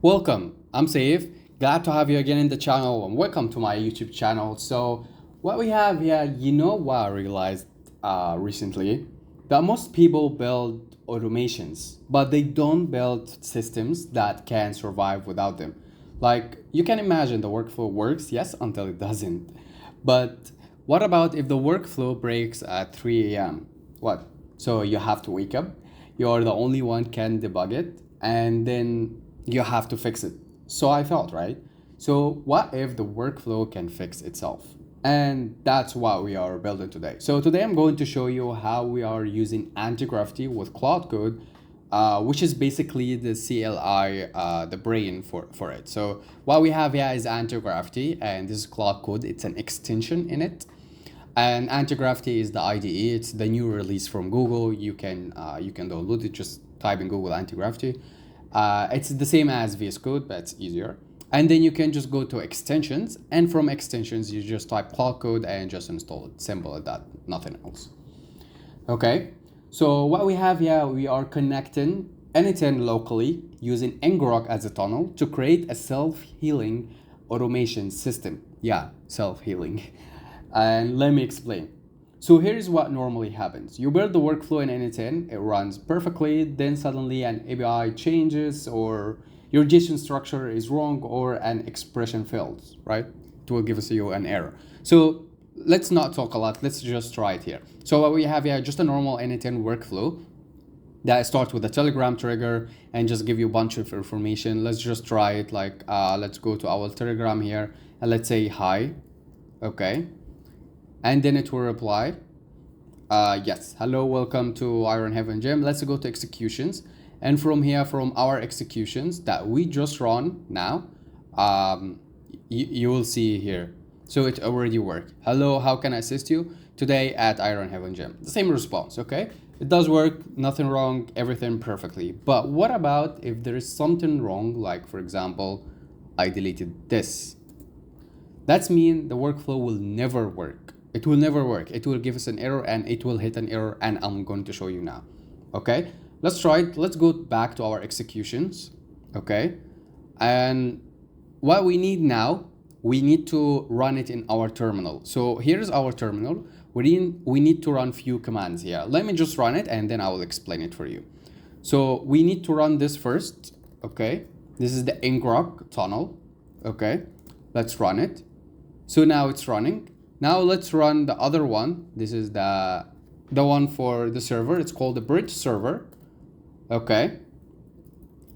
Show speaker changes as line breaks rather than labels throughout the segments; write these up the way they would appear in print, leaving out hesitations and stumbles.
Welcome, I'm Seif. Glad to have you again in the channel and welcome to my YouTube channel. So what we have here, what I realized recently? That most people build automations, but they don't build systems that can survive without them. Like you can imagine the workflow works, yes, until it doesn't. But what about if the workflow breaks at 3 a.m.? What? So you have to wake up, you're the only one can debug it, and then you have to fix it. So I thought, right? So what if the workflow can fix itself? And that's what we are building today. So today I'm going to show you how we are using anti-gravity with CloudCode, which is basically the CLI, the brain for it. So what we have here is anti-gravity, and this is CloudCode. It's an extension in it. And anti-gravity is the IDE. It's the new release from Google. You can download it. Just type in Google anti-gravity. It's the same as VS Code, but it's easier. And then you can just go to extensions, and from extensions you just type CloudCode and just install it. Simple as that, nothing else. Okay, so what we have here, we are connecting anything locally using ngrok as a tunnel to create a self-healing automation system. Yeah, self-healing. And let me explain. So here's what normally happens. You build the workflow in N10, it runs perfectly, then suddenly an API changes or your JSON structure is wrong or an expression fails, right? It will give us you an error. So let's not talk a lot, let's just try it here. So what we have here, just a normal N10 workflow that starts with a Telegram trigger and just give you a bunch of information. Let's just try it, like let's go to our Telegram here and let's say hi, okay? And then it will reply, yes, hello, welcome to Iron Heaven Gym. Let's go to executions. And from here, from our executions that we just run now, you will see here. So it already worked. Hello, how can I assist you? Today at Iron Heaven Gym. The same response, okay? It does work, nothing wrong, everything perfectly. But what about if there is something wrong? Like for example, I deleted this. That's mean the workflow will never work. It will never work. It will give us an error and it will hit an error, and I'm going to show you now. Okay, let's try it. Let's go back to our executions. Okay, and what we need now, we need to run it in our terminal. So here's our terminal. We need to run few commands here. Let me just run it and then I will explain it for you. So we need to run this first. Okay, this is the ngrok tunnel. Okay, let's run it. So now it's running. Now let's run the other one. This is the one for the server. It's called the bridge server. Okay.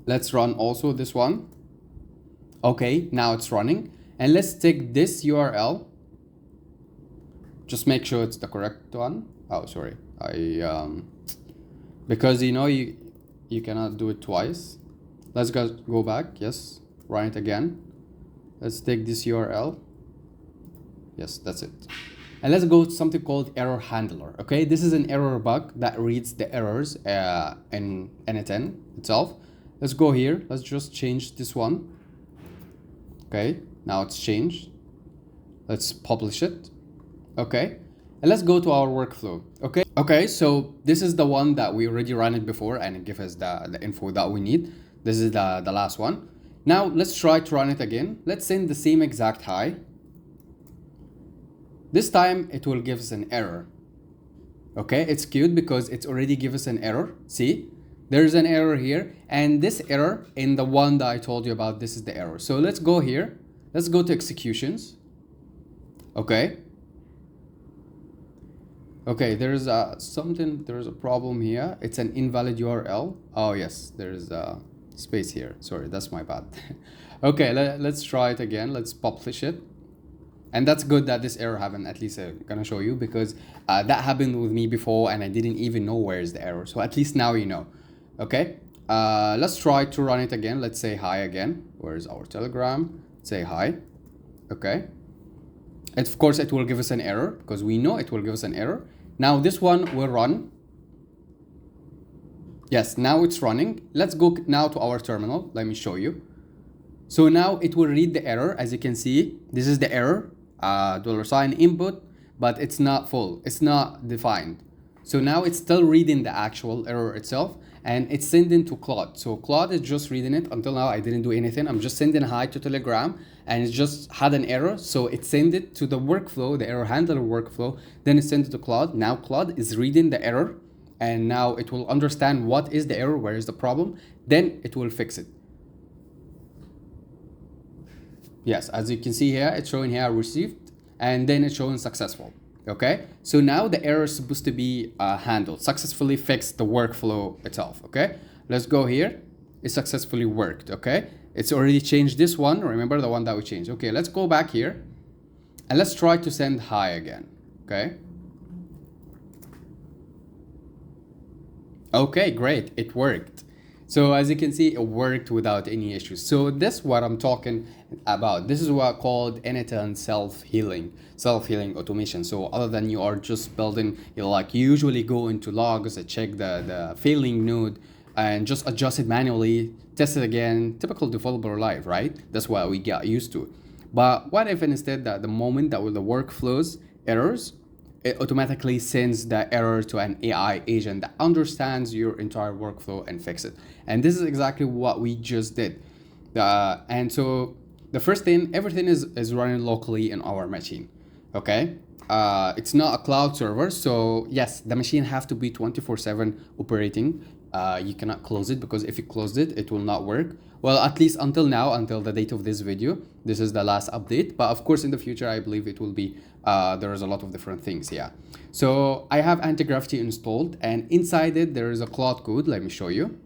Let's run also this one. Okay, now it's running. And let's take this URL. Just make sure it's the correct one. Oh, sorry. Because you cannot do it twice. Let's go back. Yes. Run it again. Let's take this URL. Yes, that's it. And let's go to something called error handler. Okay, this is an error bug that reads the errors in N10 itself. Let's go here. Let's just change this one. Okay, now it's changed. Let's publish it. Okay, and let's go to our workflow. Okay, so this is the one that we already ran it before and it gives us the info that we need. This is the last one. Now let's try to run it again. Let's send the same exact hi. This time it will give us an error. Okay, it's cute because it's already give us an error. See, there's an error here, and this error in the one that I told you about, this is the error. So let's go here. Let's go to executions. Okay. Okay, there's there's a problem here. It's an invalid URL. Oh yes, there's a space here. Sorry, that's my bad. Okay, let's try it again. Let's publish it. And that's good that this error happened. At least I'm gonna show you, because that happened with me before and I didn't even know where's the error. So at least now you know. Okay, let's try to run it again. Let's say hi again. Where's our Telegram? Say hi. Okay, and of course it will give us an error because we know it will give us an error. Now this one will run. Yes, now it's running. Let's go now to our terminal. Let me show you. So now it will read the error. As you can see, this is the error. $sign input, but it's not full, it's not defined. So now it's still reading the actual error itself, and it's sending to Claude. So Claude is just reading it. Until now, I didn't do anything. I'm just sending hi to Telegram, and it just had an error. So it sent it to the workflow, the error handler workflow. Then it sent it to Claude. Now Claude is reading the error, and now it will understand what is the error, where is the problem. Then it will fix it. Yes, as you can see here, it's showing here received, and then it's showing successful. Okay, so now the error is supposed to be handled, successfully fixed the workflow itself. Okay, let's go here. It successfully worked. Okay, it's already changed this one. Remember the one that we changed. Okay, let's go back here and let's try to send hi again. Okay. Okay, great, it worked. So as you can see, it worked without any issues. So this is what I'm talking about. This is what called end-to-end self-healing automation. So other than you are just building, you like usually go into logs and check the failing node and just adjust it manually, test it again, typical developer life, right? That's what we got used to. But what if instead that the moment that with the workflows errors, it automatically sends the error to an AI agent that understands your entire workflow and fix it. And this is exactly what we just did. And so the first thing, everything is running locally in our machine. Okay. It's not a cloud server. So yes, the machine have to be 24/7 operating. You cannot close it, because if you closed it, it will not work. Well, at least until now, until the date of this video, this is the last update. But of course, in the future, I believe it will be, there is a lot of different things here. So I have Antigravity installed, and inside it, there is a CloudCode. Let me show you.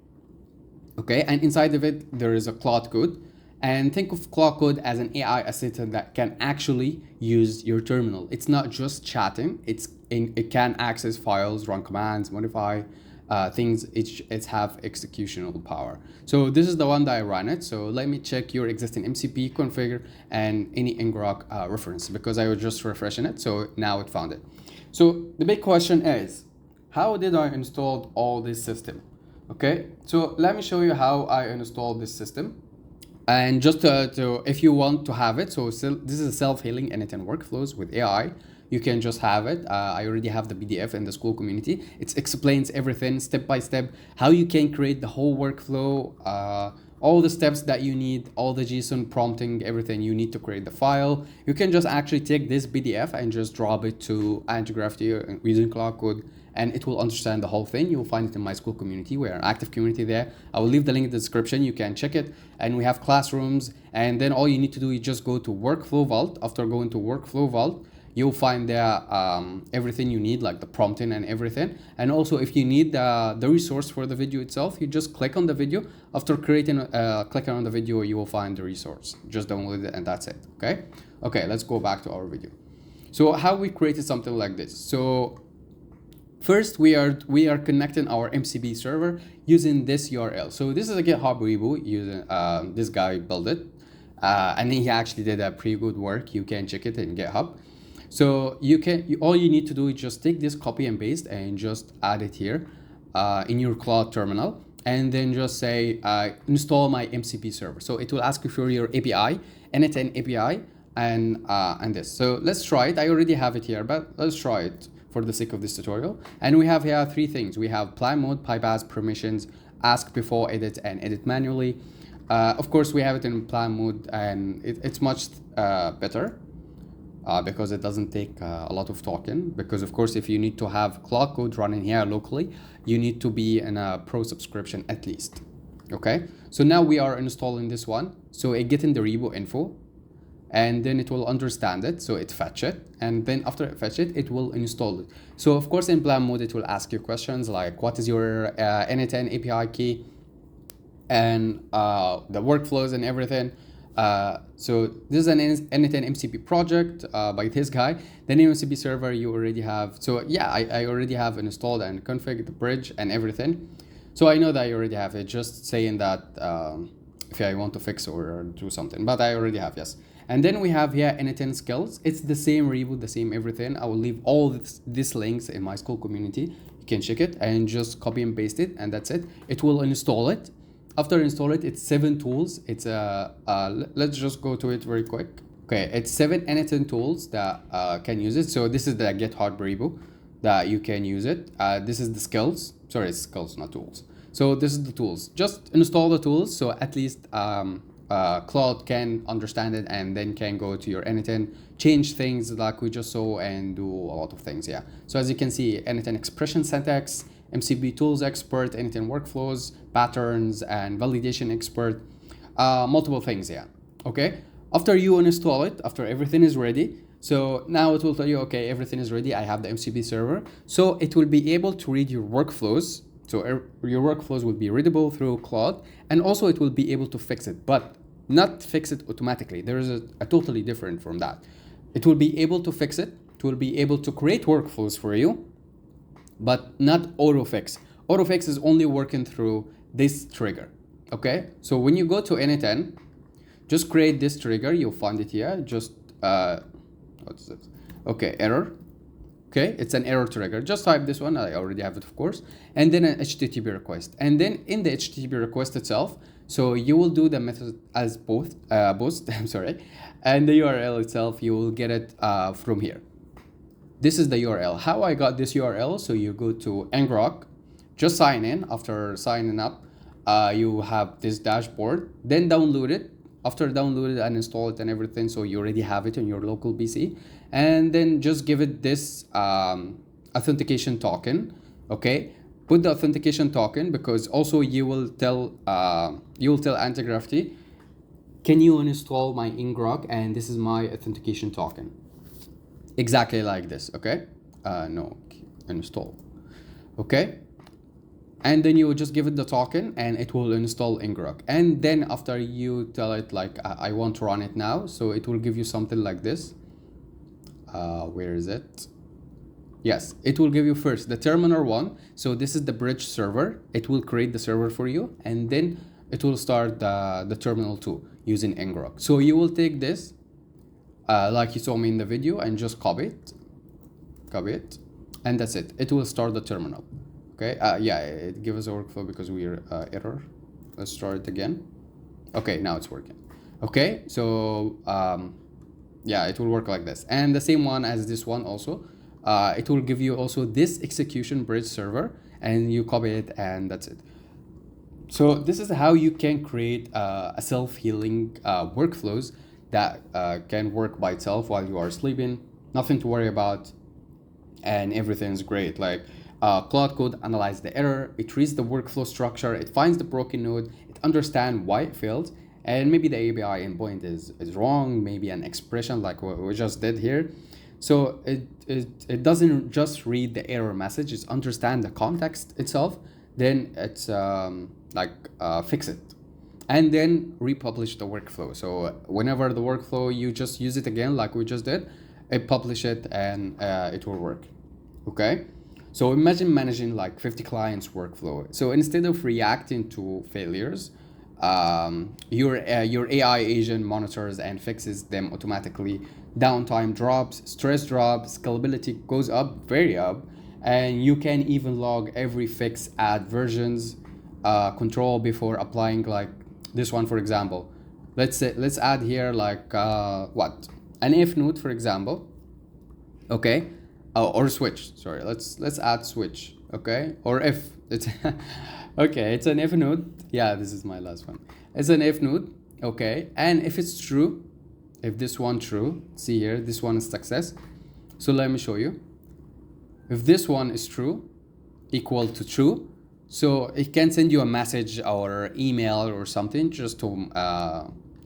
Okay, and inside of it, there is a CloudCode. And think of CloudCode as an AI assistant that can actually use your terminal. It's not just chatting. It can access files, run commands, modify things. It's have executional power. So this is the one that I ran it. So let me check your existing MCP configure and any ngrok reference, because I was just refreshing it. So now it found it. So the big question is, how did I install all this system? Okay, so let me show you how I installed this system. And just to if you want to have it, so this is a self-healing end-to-end workflows with AI. You can just have it. I already have the PDF in the school community. It explains everything step by step, how you can create the whole workflow, all the steps that you need, all the JSON prompting, everything you need to create the file. You can just actually take this PDF and just drop it to Antigravity using CloudCode, and it will understand the whole thing. You'll find it in my school community. We are an active community there. I will leave the link in the description. You can check it. And we have classrooms. And then all you need to do is just go to Workflow Vault. After going to Workflow Vault, you'll find there everything you need, like the prompting and everything. And also, if you need the resource for the video itself, you just click on the video. After clicking on the video, you will find the resource. Just download it, and that's it. Okay. Okay. Let's go back to our video. So how we created something like this. So first, we are connecting our MCP server using this URL. So this is a GitHub repo using this guy built it, and he actually did a pretty good work. You can check it in GitHub. So all you need to do is just take this copy and paste and just add it here in your cloud terminal, and then just say install my MCP server. So it will ask you for your API, end-to-end API, and this. So let's try it. I already have it here, but let's try it for the sake of this tutorial. And we have here three things. We have plan mode, bypass, permissions, ask before edit, and edit manually. Of course, we have it in plan mode, and it's much better because it doesn't take a lot of talking. Because of course, if you need to have CloudCode running here locally, you need to be in a pro subscription at least. Okay, so now we are installing this one. So it get in the repo info, and then it will understand it, so it fetch it, and then after it fetch it, it will install it. So of course, in plan mode, it will ask you questions like what is your end-to-end API key, and the workflows and everything. So this is an end-to-end MCP project by this guy. The name MCP server you already have. So yeah, I already have installed and configured the bridge and everything. So I know that I already have it, just saying that if I want to fix or do something, but I already have, yes. And then we have here end-to-end skills. It's the same reboot, the same everything. I will leave all these links in my school community. You can check it and just copy and paste it, and that's it. It will install it. After install it, it's 7 tools. It's let's just go to it very quick. Okay, it's 7 end-to-end tools that can use it. So this is the GitHub repo. that you can use it. This is the skills. Sorry, it's skills, not tools. So this is the tools. Just install the tools so at least Claude can understand it and then can go to your N10, change things like we just saw and do a lot of things. Yeah. So as you can see, N10 expression syntax, MCP tools expert, N10 workflows, patterns, and validation expert, multiple things. Yeah. Okay. After you install it, after everything is ready, so now it will tell you, okay, everything is ready. I have the MCP server. So it will be able to read your workflows. So your workflows will be readable through Claude, and also it will be able to fix it, but not fix it automatically. There is a totally different from that. It will be able to fix it. It will be able to create workflows for you, but not auto fix. Auto fix is only working through this trigger. Okay. So when you go to N10, just create this trigger. You'll find it here. Just what's this? Okay, error. Okay, it's an error trigger. Just type this one. I already have it, of course. And then an HTTP request. And then in the HTTP request itself, so you will do the method as both, I'm sorry. And the URL itself, you will get it from here. This is the URL. How I got this URL, so you go to ngrok, just sign in. After signing up, you have this dashboard, then download it. After download it and install it and everything, so you already have it on your local PC, and then just give it this authentication token. Okay, put the authentication token, because also you will tell Antigravity, can you install my ngrok, and this is my authentication token, exactly like this. Okay, no, install. Okay. And then you will just give it the token and it will install ngrok. And then after you tell it like, I want to run it now, so it will give you something like this. Where is it? Yes, it will give you first the terminal one. So this is the bridge server. It will create the server for you, and then it will start the terminal 2 using ngrok. So you will take this, like you saw me in the video, and just copy it, and that's it. It will start the terminal. Okay, yeah, it gives us a workflow because we're error. Let's start it again. Okay, now it's working. Okay, so yeah, it will work like this. And the same one as this one also. It will give you also this execution bridge server, and you copy it, and that's it. So this is how you can create a self-healing workflows that can work by itself while you are sleeping. Nothing to worry about, and everything's great. Like, CloudCode analyzes the error, it reads the workflow structure, it finds the broken node, it understands why it failed, and maybe the API endpoint is wrong, maybe an expression like what we just did here. So it doesn't just read the error message, it understands the context itself, then it's fix it. And then republish the workflow. So whenever the workflow, you just use it again like we just did, it publish it, and it will work. Okay. So imagine managing like 50 clients workflow. So instead of reacting to failures, your AI agent monitors and fixes them automatically. Downtime drops, stress drops, scalability goes up, very up, and you can even log every fix, add versions, control before applying. Like this one, for example. Let's add here like an if node, for example. Okay. Or switch, sorry, let's add switch. Okay, or if it's okay, it's an if node. Yeah, this is my last one. It's an if node. Okay, and if it's true, if this one true, see here, this one is success. So let me show you. If this one is true, equal to true, so it can send you a message or email or something just to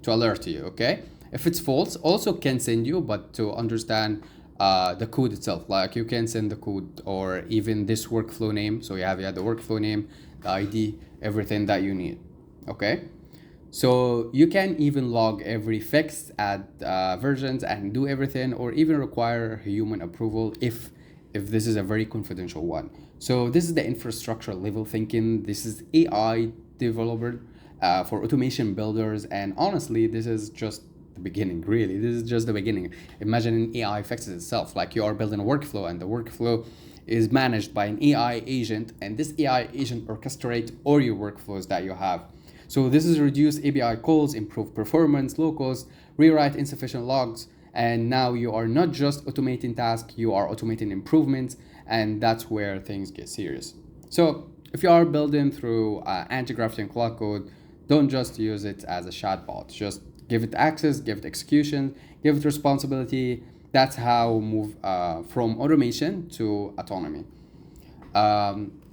alert you. Okay, if it's false, also can send you, but to understand the code itself, like you can send the code or even this workflow name. So you have the workflow name, the ID, everything that you need. Okay, so you can even log every fix, add versions, and do everything, or even require human approval if this is a very confidential one. So this is the infrastructure level thinking. This is AI developer for automation builders, and honestly, this is just the beginning. Really, this is just the beginning. Imagine an AI fixes itself, like you are building a workflow, and the workflow is managed by an AI agent, and this AI agent orchestrates all your workflows that you have. So this is reduce API calls, improve performance, low cost, rewrite insufficient logs, and now you are not just automating tasks, you are automating improvements, and that's where things get serious. So if you are building through Antigravity and CloudCode, don't just use it as a chatbot. Just give it access, give it execution, give it responsibility. That's how we move from automation to autonomy.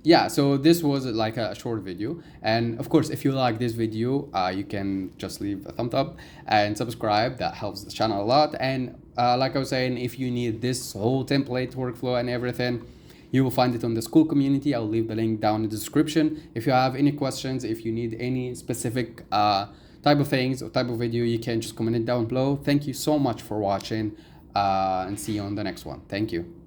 Yeah, so this was like a short video, and of course if you like this video, you can just leave a thumbs up and subscribe. That helps the channel a lot. And like I was saying, if you need this whole template workflow and everything, you will find it on the school community. I'll leave the link down in the description. If you have any questions, if you need any specific type of things or type of video, you can just comment it down below. Thank you so much for watching, and see you on the next one. Thank you.